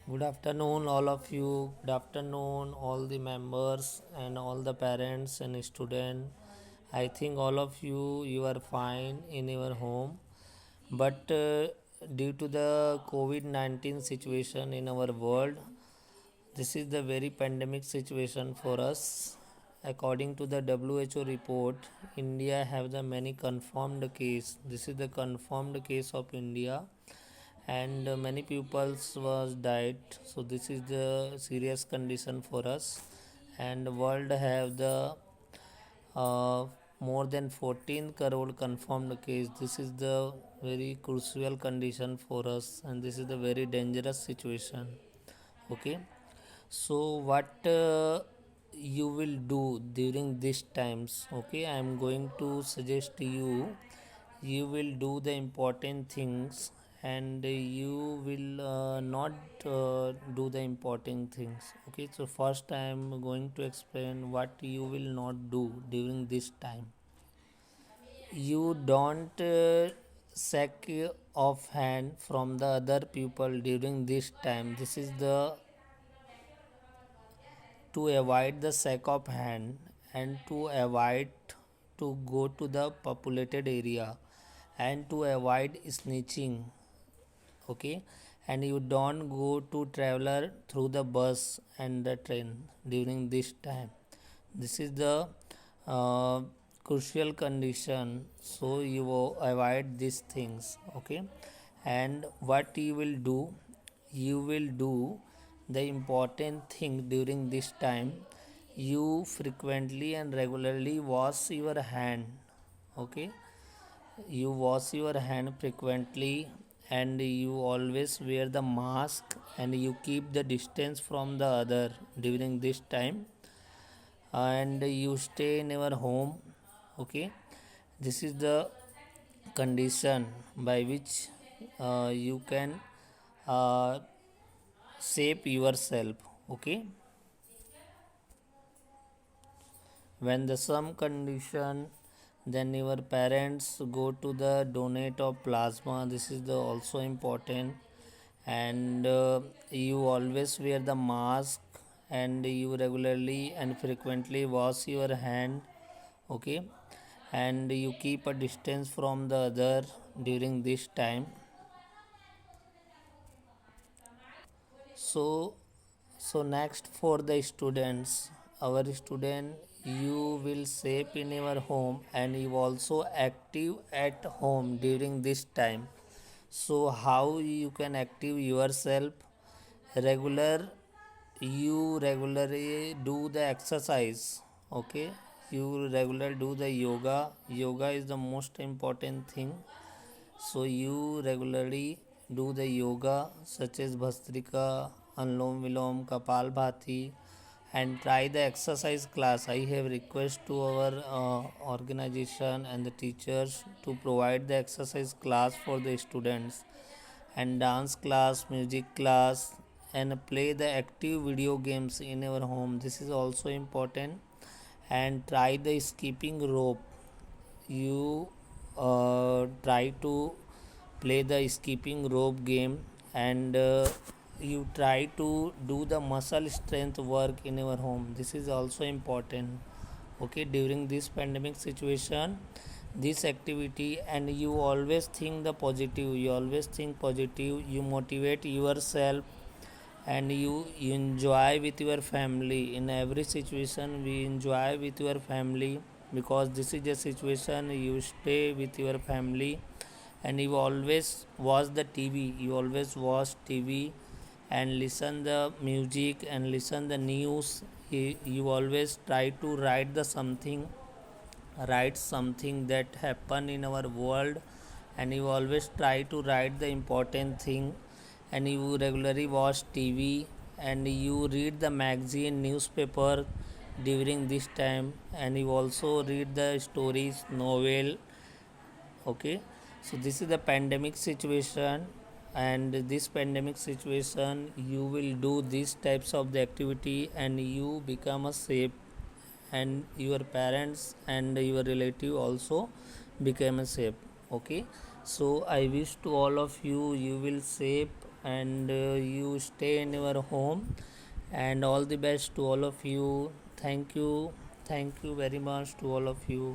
Good afternoon, all of you. Good afternoon, all the members and all the parents and students. I think all of you are fine in your home, but due to the COVID-19 situation in our world, this is the very pandemic situation for us. According to the WHO report, India have the many confirmed case. This is the confirmed case of India, and many pupils was died. So this is the serious condition for us, and the world have the uh, more than 14 crore confirmed case. This is the very crucial condition for us, and this is the very dangerous situation. Okay, so what you will do during these times? Okay, I am going to suggest to you, you will do the important things, and you will not do the important things. Okay, so first I am going to explain what you will not do during this time. You don't sack off hand from the other people during this time. This is the to avoid the sack of hand, and to avoid to go to the populated area, and to avoid snitching. Okay, and you don't go to traveler through the bus and the train during this time. This is the uh, crucial condition, so you avoid these things. Okay, and what you will do, you will do the important thing during this time. You frequently and regularly wash your hand. Okay, you wash your hand frequently, and you always wear the mask, and you keep the distance from the other during this time, and you stay in your home. Okay, this is the condition by which you can uh, shape yourself. Okay, when the some condition, then your parents go to the donate of plasma. This is the also important, and you always wear the mask, and you regularly and frequently wash your hand. Okay, and you keep a distance from the other during this time. So so next, for the students, our student, you will safe in your home, and you also active at home during this time. So how you can active yourself? Regular, you regularly do the exercise. Okay, you regular do the yoga. Yoga is the most important thing. So you regularly do the yoga such as Bhastrika, Anlom Vilom, Kapal Bhati, and try the exercise class. I have request to our organization and the teachers to provide the exercise class for the students, and dance class, music class, and play the active video games in our home. This is also important. And try the skipping rope. You try to play the skipping rope game, and you try to do the muscle strength work in your home. This is also important. Okay, during this pandemic situation, this activity, and you always think the positive, you always think positive, you motivate yourself, and you enjoy with your family. In every situation we enjoy with your family, because this is a situation you stay with your family, and you always watch the TV, you always watch TV, and listen the music and listen the news. You always try to write something that happen in our world, and you always try to write the important thing, and you regularly watch TV, and you read the magazine newspaper during this time, and you also read the stories novel. Okay, so this is the pandemic situation, and this pandemic situation you will do these types of the activity, and you become a safe, and your parents and your relative also become a safe. Okay, so I wish to all of you, you will safe, and you stay in your home, and all the best to all of you. Thank you very much to all of you.